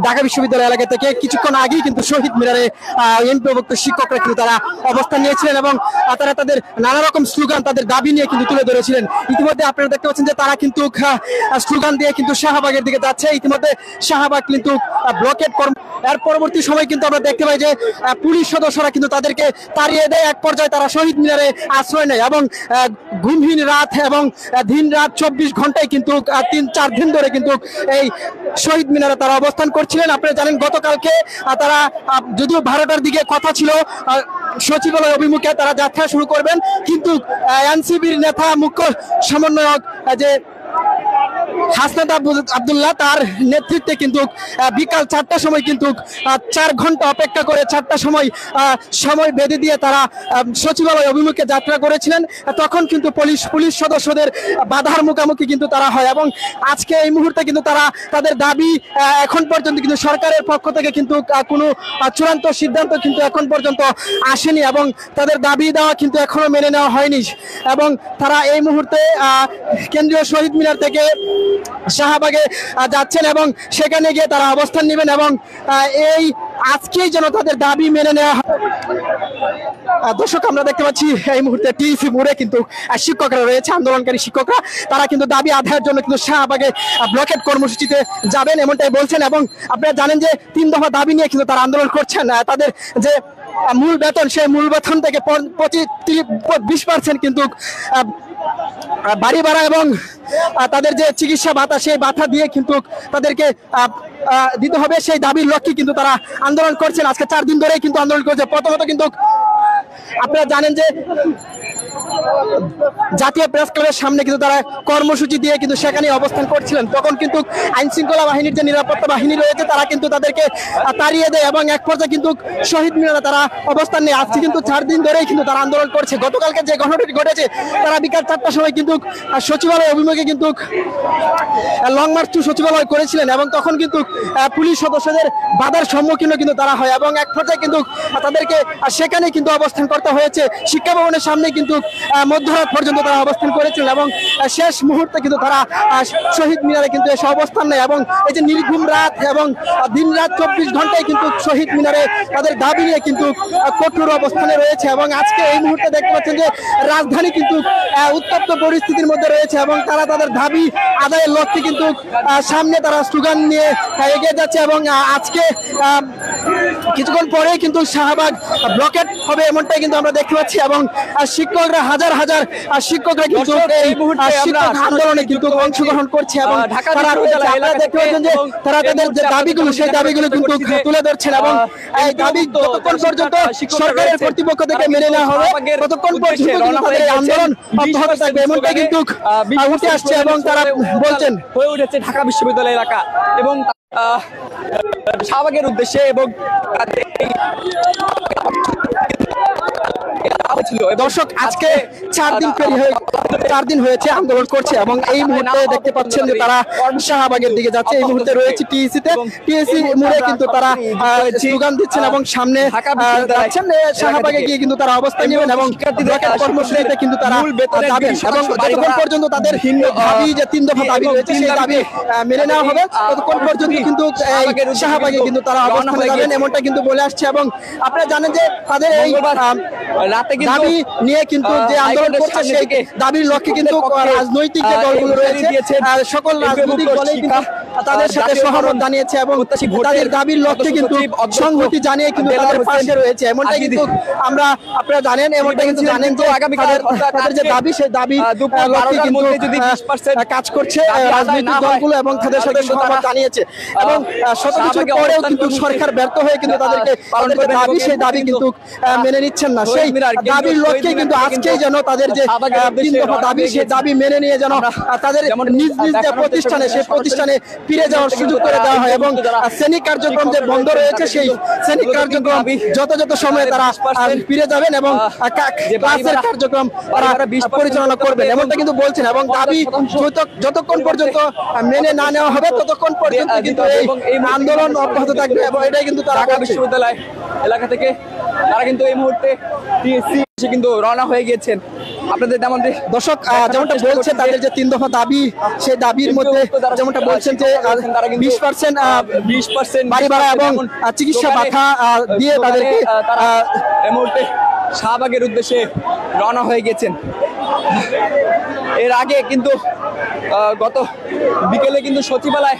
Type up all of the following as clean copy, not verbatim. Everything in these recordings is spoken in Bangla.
ঢাকা বিশ্ববিদ্যালয় এলাকা থেকে কিছুক্ষণ আগেই কিন্তু শহীদ মিনারে এমপিভুক্ত শিক্ষকরা কিন্তু তারা অবস্থান নিয়েছিলেন এবং তারা তাদের নানা রকম স্লোগান তাদের দাবি নিয়ে কিন্তু তুলে ধরেছিলেন। ইতিমধ্যে আপনারা দেখতে পাচ্ছেন যে তারা কিন্তু স্লোগান দিয়ে কিন্তু শাহবাগের দিকে যাচ্ছে। ইতিমধ্যে শাহবাগ কিন্তু ব্লকেট এর পরবর্তী সময় কিন্তু আমরা দেখতে পাই যে পুলিশ সদস্যরা কিন্তু তাদেরকে তাড়িয়ে দেয়। এক পর্যায়ে তারা শহীদ মিনারে আশ্রয় নেয় এবং ঘুমহীন রাত এবং দিন রাত 24 ঘন্টায় কিন্তু 3-4 দিন ধরে কিন্তু এই শহীদ মিনারে তারা অবস্থান করছিলেন। আপনারা জানেন গতকালকে তারা যদিও 12টার দিকে কথা ছিল সচিবালয় অভিমুখে তারা যাত্রা শুরু করবেন, কিন্তু এনসিবির নেতা মুখ্য সমন্বয়ক যে হাসনাত আব্দুল্লাহ তার নেতৃত্বে কিন্তু বিকাল 4টার সময় কিন্তু 4 ঘন্টা অপেক্ষা করে 4টার সময় বেঁধে দিয়ে তারা সচিবালয় অভিমুখে যাত্রা করেছিলেন। তখন কিন্তু পুলিশ সদস্যদের বাধার মুখোমুখি কিন্তু তারা হয় এবং আজকে এই মুহূর্তে কিন্তু তারা তাদের দাবি এখন পর্যন্ত কিন্তু সরকারের পক্ষ থেকে কিন্তু কোনো চূড়ান্ত সিদ্ধান্ত কিন্তু এখন পর্যন্ত আসেনি এবং তাদের দাবি দেওয়া কিন্তু এখনো মেনে নেওয়া হয়নি এবং তারা এই মুহূর্তে কেন্দ্রীয় শহীদ মিনার থেকে শাহবাগে যাচ্ছেন এবং সেখানে গিয়ে তারা অবস্থান নেবেন এবং এই আজকেই যেন তাদের দাবি মেনে নেওয়া হয়। দর্শক, আমরা দেখতে পাচ্ছি এই মুহূর্তে টিএসসি মোড়ে কিন্তু শিক্ষকরা রয়েছে, আন্দোলনকারী শিক্ষকরা তারা কিন্তু দাবি আদায়ের জন্য কিন্তু শাহবাগে ব্লকেট কর্মসূচিতে যাবেন এমনটাই বলছেন এবং আপনারা জানেন যে 3 দফা দাবি নিয়ে কিন্তু তারা আন্দোলন করছেন। তাদের যে মূল বেতন সেই মূল বেতন থেকে 20% কিন্তু বাড়ি ভাড়া এবং তাদের যে চিকিৎসা ভাতা সেই ভাতা দিয়ে কিন্তু তাদেরকে দিতে হবে, সেই দাবির লক্ষ্যে কিন্তু তারা আন্দোলন করছেন। আজকে 4 দিন ধরেই কিন্তু আন্দোলন করছে। প্রথমত কিন্তু আপনারা জানেন যে জাতীয় প্রেস ক্লাবের সামনে কিন্তু তারা কর্মসূচি দিয়ে কিন্তু সেখানে অবস্থান করছিলেন। তখন কিন্তু আইন শৃঙ্খলা বাহিনীর যে নিরাপত্তা বাহিনী রয়েছে তারা কিন্তু তাদেরকে তাড়িয়ে দেয় এবং এক পর্যায়ে কিন্তু শহীদ মিনারে তারা অবস্থান নেয়। আজকে কিন্তু 4 দিন ধরেই কিন্তু তারা আন্দোলন করছে। গতকালকে যে ঘটনাটি ঘটেছে তারা বিকাল 4টার সময় কিন্তু সচিবালয় অভিমুখে কিন্তু লং মার্চ টু সচিবালয় করেছিলেন এবং তখন কিন্তু পুলিশ সদস্যদের বাধার সম্মুখীনও কিন্তু তারা হয় এবং এক পর্যায়ে কিন্তু তাদেরকে সেখানে কিন্তু অবস্থান করতে হয়েছে। শিক্ষা ভবনের সামনে কিন্তু মধ্যরাত পর্যন্ত তারা অবস্থান করেছিলেন এবং শেষ মুহূর্তে কিন্তু তারা শহীদ মিনারে কিন্তু এসে অবস্থান নেয় এবং এই যে নির্ঘুম রাত এবং দিন রাত 24 ঘন্টায় কিন্তু শহীদ মিনারে তাদের দাবি নিয়ে কিন্তু কঠোর অবস্থানে রয়েছে এবং আজকে এই মুহূর্তে দেখতে পাচ্ছেন যে রাজধানী কিন্তু উত্তপ্ত পরিস্থিতির মধ্যে রয়েছে এবং তারা তাদের দাবি আদায়ের লক্ষ্যে কিন্তু সামনে তারা স্লোগান নিয়ে এগিয়ে যাচ্ছে এবং আজকে কিছুক্ষণ পরে কিন্তু শাহবাগ ব্লকেট হবে এমনটাই কিন্তু আমরা দেখতে পাচ্ছি এবং শিক্ষকরা হাজার শিক্ষকরা কিন্তু এই শিক্ষক আন্দোলনে কিন্তু অংশগ্রহণ করছে এবং তারা দেখতে পাচ্ছেন যে তারা তাদের যে দাবিগুলো সেই দাবিগুলো কিন্তু তুলে ধরছেন এবং এই দাবি যতক্ষণ পর্যন্ত সরকারের কর্তৃপক্ষ থেকে মেনে নেওয়া হবে ততক্ষণ পর্যন্ত তাদের আন্দোলন অব্যাহত থাকবে এমনটাই কিন্তু উঠে আসছে এবং তারা বলছেন হয়ে উঠেছে ঢাকা বিশ্ববিদ্যালয় এলাকা এবং শাহবাগের উদ্দেশ্যে এবং দর্শক আজকে 4 দিন হয়েছে আন্দোলন করছে এবং এই মুহূর্তে দেখতে পাচ্ছেন যে তারা শাহবাগের দিকে যাচ্ছে। এই মুহূর্তে রয়েছে টিএসসি মোড়ে কিন্তু তারা স্লোগান দিচ্ছেন এবং সামনে যাচ্ছেন। শাহবাগে গিয়ে কিন্তু তারা অবস্থান নেবেন এবং কর্মসূচিতে কিন্তু তারা যাবেন এবং যতক্ষণ পর্যন্ত তাদের দাবি যে 3 দফা দাবি রয়েছে সেই দাবি মেনে নেওয়া হবে ততক্ষণ পর্যন্ত কিন্তু শাহবাগে কিন্তু তারা অবস্থানে যাবেন এমনটা কিন্তু বলে আসছে এবং আপনারা জানেন যে তাদের এই দাবি নিয়ে কিন্তু যে আন্দোলন করছে সেই দাবির লক্ষ্যে কিন্তু রাজনৈতিক যে দলগুলো রয়েছে সকল রাজনৈতিক দলই কিন্তু তাদের সাথে সহমত জানিয়েছে এবং তাদের দাবির লক্ষ্যে কিন্তু সংহতি জানিয়ে কিন্তু তাদের পাশে রয়েছে এমনটাই কিন্তু আপনারা জানেন এমনটা কিন্তু জানেন যে তাদের যে দাবি সেই দাবি লক্ষ্যে কিন্তু কাজ করছে রাজনৈতিক দলগুলো এবং তাদের সাথে সহমত জানিয়েছে এবং শত কিছুর পরেও কিন্তু সরকার ব্যর্থ হয়ে কিন্তু তাদেরকে তাদের যে দাবি সেই দাবি কিন্তু মেনে নিচ্ছেন না। সেই দাবির লক্ষ্যে কিন্তু আজকেই যেন তাদের যে 3 দফা দাবি সেই দাবি মেনে নিয়ে যেন তাদের নিজ যে প্রতিষ্ঠানে সেই প্রতিষ্ঠানে ফিরে যাওয়ার সুযোগ করে দেওয়া হয় এবং শ্রেণী কার্যক্রম যে বন্ধ রয়েছে সেই শ্রেণী কার্যক্রম যত সময়ে তারা ফিরে যাবেন এবং ক্লাসের কার্যক্রম তারা পরিচালনা করবেন এমনটা কিন্তু বলছেন এবং দাবি যতক্ষণ পর্যন্ত মেনে না নেওয়া হবে ততক্ষণ পর্যন্ত কিন্তু এই আন্দোলন অব্যাহত থাকবে এবং এটাই কিন্তু ঢাকা বিশ্ববিদ্যালয় এলাকা থেকে তারা কিন্তু এই মুহূর্তে টিএসসি কিন্তু রওনা হয়ে গিয়েছেন আপনাদের দর্শক যেমনটা বলছে তাদের যে 3 দফা দাবি, সেই দাবির মধ্যে যেমনটা বলছেন যে 20% বাড়ি ভাড়া এবং চিকিৎসা ভাতা দিয়ে তাদেরকে এই মুহূর্তে শাহবাগের উদ্দেশ্যে রওনা হয়ে গেছেন। এর আগে কিন্তু গত বিকেলে কিন্তু সচিবালয়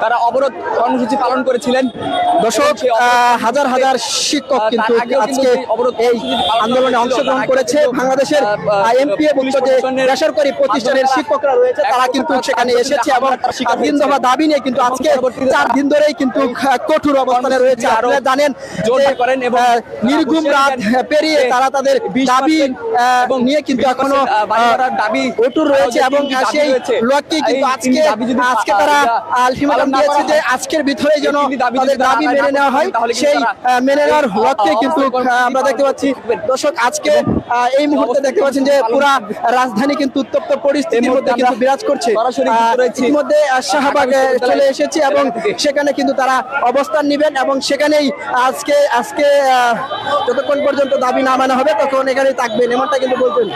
তারা অবরোধ কর্মসূচি পালন করেছিলেন। দর্শক হাজার হাজার শিক্ষক কিন্তু আজকে এই আন্দোলনে অংশগ্রহণ করেছে। বাংলাদেশের এমপিএ মুক্ত যে বেসরকারি প্রতিষ্ঠানের শিক্ষকরা রয়েছে তারা কিন্তু সেখানে এসেছে এবং 3 দফা দাবি নিয়ে কিন্তু আজকে 4 দিন ধরেই কিন্তু কঠোর অবস্থানে রয়েছে। আপনারা জানেন নির্ঘুম রাত পেরিয়ে তারা তাদের দাবি নিয়ে কিন্তু এখনো দাবি কঠোর রয়েছে এবং সেই লক্ষ্যে কিন্তু আজকে তারা আলটিমেটাম দিয়েছে যে আজকের ভিতরেই যেন তাদের দাবি মেনে নেওয়া হয়। সেই মেনে নেওয়ার লক্ষ্যে কিন্তু আমরা দেখতে পাচ্ছি দর্শক আজকে এই মুহূর্তে দেখতে পাচ্ছেন যে পুরা রাজধানী কিন্তু উত্তপ্ত পরিস্থিতির মধ্যে কিন্তু বিরাজ করছে। ইতিমধ্যে শাহবাগে চলে এসেছে এবং সেখানে কিন্তু তারা অবস্থান নেবেন এবং সেখানেই আজকে যতক্ষণ পর্যন্ত দাবি না মানা হবে তখন এখানেই থাকবেন, এমনটা কিন্তু বলছেন।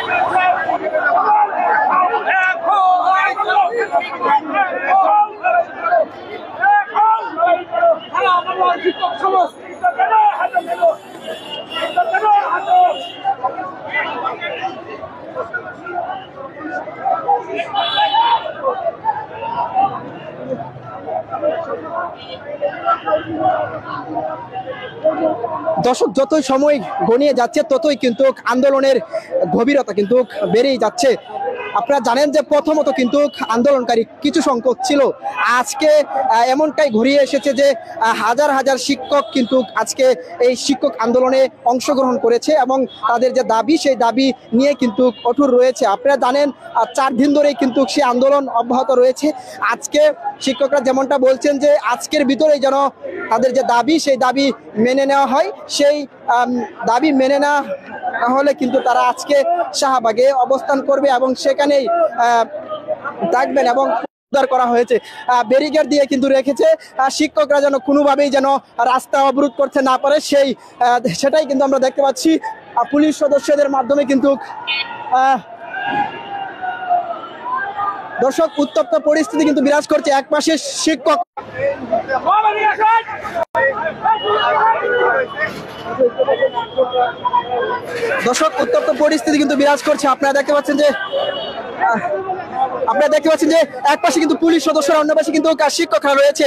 দর্শক যতই সময় গড়িয়ে যাচ্ছে ততই কিন্তু আন্দোলনের গভীরতা কিন্তু বেড়েই যাচ্ছে। আপনারা জানেন যে প্রথমত কিন্তু আন্দোলনকারী কিছু সংখ্যক ছিল, আজকে এমনটাই ঘুরিয়ে এসেছে যে হাজার হাজার শিক্ষক কিন্তু আজকে এই শিক্ষক আন্দোলনে অংশগ্রহণ করেছে এবং তাদের যে দাবি সেই দাবি নিয়ে কিন্তু কঠোর রয়েছে। আপনারা জানেন 4 দিন ধরেই কিন্তু সেই আন্দোলন অব্যাহত রয়েছে। আজকে শিক্ষকরা যেমনটা বলছেন যে আজকের ভিতরেই যেন তাদের যে দাবি সেই দাবি মেনে নেওয়া হয়। সেই দাবি মেনে না হলে কিন্তু তারা আজকে শাহবাগে অবস্থান করবে এবং সেখানেই থাকবেন এবং উদ্ধার করা হয়েছে ব্যারিকেড দিয়ে কিন্তু রেখেছে শিক্ষকরা যেন কোনোভাবেই যেন রাস্তা অবরোধ করতে না পারে সেটাই কিন্তু আমরা দেখতে পাচ্ছি। পুলিশ সদস্যদের মাধ্যমে কিন্তু দর্শক উত্তপ্ত পরিস্থিতি কিন্তু বিরাজ করছে। এক পাশে শিক্ষক দর্শক উত্তপ্ত পরিস্থিতি কিন্তু বিরাজ করছে। আপনারা দেখতে পাচ্ছেন যে এক পাশে কিন্তু পুলিশ সদস্যরা, অন্য পাশে কিন্তু শিক্ষকরা রয়েছে।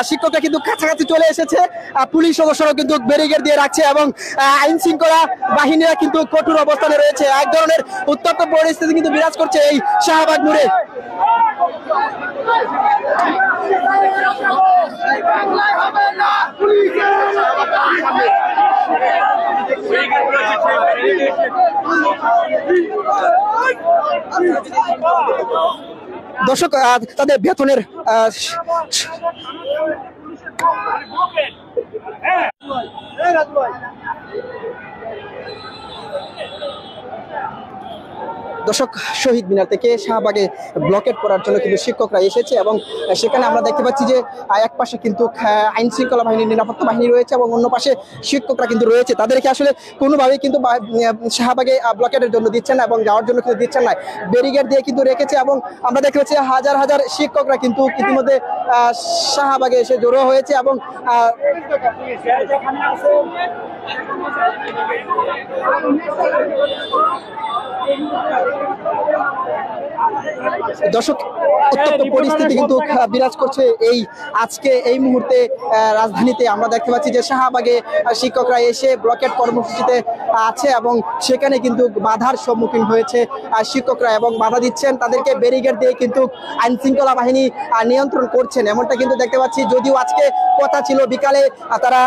শিক্ষকরা কিন্তু কাছাকাছি চলে এসেছে, পুলিশ সদস্যরা কিন্তু ব্যারিকেড দিয়ে রাখছে এবং আইন শৃঙ্খলা বাহিনীরা কিন্তু কঠোর অবস্থানে রয়েছে। এক ধরনের উত্তপ্ত পরিস্থিতি কিন্তু বিরাজ করছে এই শাহবাগ মোড়ে। দর্শক তাদের বেতনের দর্শক শহীদ মিনার থেকে শাহবাগে ব্লকেট করার জন্য কিন্তু শিক্ষকরা এসেছে এবং সেখানে আমরা দেখতে পাচ্ছি যে এক পাশে কিন্তু আইন শৃঙ্খলা বাহিনী, নিরাপত্তা বাহিনী রয়েছে এবং অন্য পাশে শিক্ষকরা কিন্তু রয়েছে। তাদেরকে আসলে কোনোভাবেই কিন্তু শাহবাগে ব্লকেটের জন্য দিচ্ছেন না এবং যাওয়ার জন্য কিন্তু দিচ্ছেন না, ব্যারিকেড দিয়ে কিন্তু রেখেছে এবং আমরা দেখতে পাচ্ছি হাজার হাজার শিক্ষকরা কিন্তু ইতিমধ্যে শাহবাগে এসে জড়ো হয়েছে এবং দর্শক উত্তপ্ত পরিস্থিতি কিন্তু বিরাজ করছে আজকে এই মুহূর্তে রাজধানীতে। আমরা দেখতে পাচ্ছি যে শাহবাগে শিক্ষকরা এসে ব্লকেট কর্মসূচিতে আছে এবং সেখানে কিন্তু বাধার সম্মুখীন হয়েছে শিক্ষকরা এবং বাধা দিচ্ছেন, তাদেরকে ব্যারিকেড দিয়ে কিন্তু আইন শৃঙ্খলা বাহিনী নিয়ন্ত্রণ করছেন, এমনটা কিন্তু দেখতে পাচ্ছি। যদিও আজকে কথা ছিল বিকালে তারা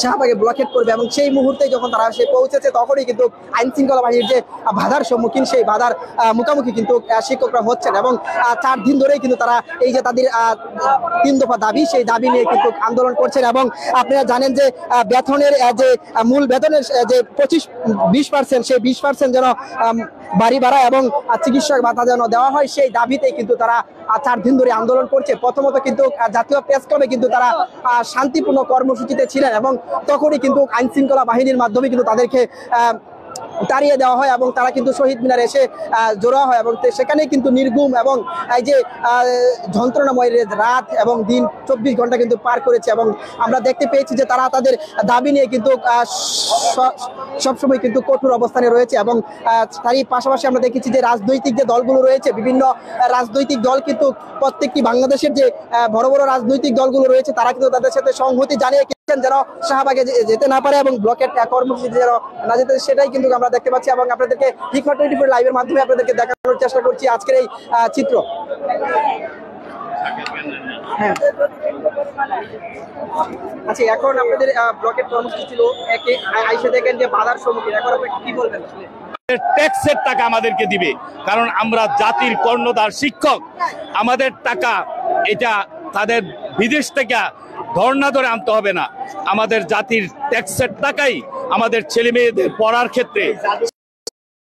শাহবাগে ব্লকেট করবে এবং সেই মুহূর্তে যখন তারা সে পৌঁছেছে তখনই কিন্তু আইন শৃঙ্খলা বাহিনীর যে বাধার সম্মুখীন, সেই বাধার মুখোমুখি কিন্তু শিক্ষকরা হচ্ছেন এবং 4 দিন ধরেই কিন্তু তারা এই যে তাদের 3 দফা দাবি, সেই দাবি নিয়ে কিন্তু আন্দোলন করছেন। এবং আপনারা জানেন যে বেতনের যে মূল বেতনের যে 20% সেই 20% যেন বাড়ি ভাড়া এবং চিকিৎসা ভাতা যেন দেওয়া হয়, সেই দাবিতেই কিন্তু তারা 4 দিন ধরে আন্দোলন করছে। প্রথমত কিন্তু জাতীয় প্রেস ক্লাবে কিন্তু তারা শান্তিপূর্ণ কর্মসূচিতে ছিলেন এবং তখনই কিন্তু আইন শৃঙ্খলা বাহিনীর মাধ্যমে কিন্তু তাদেরকে তাড়িয়ে দেওয়া হয় এবং তারা কিন্তু শহীদ মিনারে এসে জড়ো হয় এবং সেখানে কিন্তু নির্গুম এবং এই যে যন্ত্রণাময় রাত এবং দিন 24 ঘন্টা কিন্তু পার করেছে এবং আমরা দেখতে পেয়েছি যে তারা তাদের দাবি নিয়ে কিন্তু সবসময় কিন্তু কঠোর অবস্থানে রয়েছে এবং তারই পাশাপাশি আমরা দেখেছি যে রাজনৈতিক যে দলগুলো রয়েছে, বিভিন্ন রাজনৈতিক দল কিন্তু প্রত্যেকটি বাংলাদেশের যে বড় বড় রাজনৈতিক দলগুলো রয়েছে তারা কিন্তু তাদের সাথে সংহতি জানিয়ে যেন শাহবাগে যেতে না পারে এবং ব্লকের কর্মসূচি যেন না যেতে, সেটাই কিন্তু আমরা দেখতে পাচ্ছি এবং আপনাদেরকে হিকমা 24 লাইভের মাধ্যমে আপনাদেরকে দেখানোর চেষ্টা করছি আজকের এই চিত্র। হ্যাঁ, আচ্ছা, এখন আপনাদের ব্লকের কর্মসূচি ছিল একে আইসে দেখেন যে বাধার সম্মুখীন, এখন আপনি কি বলবেন? ট্যাক্সের টাকা আমাদেরকে দিবে, কারণ আমরা জাতির কর্ণধার শিক্ষক। আমাদের টাকা এটা তাদের বিদেশ থেকে ধর্ণা ধরে আনতে হবে না, আমাদের জাতির ট্যাক্সের টাকাই আমাদের ছেলে মেয়েদের পড়ার ক্ষেত্রে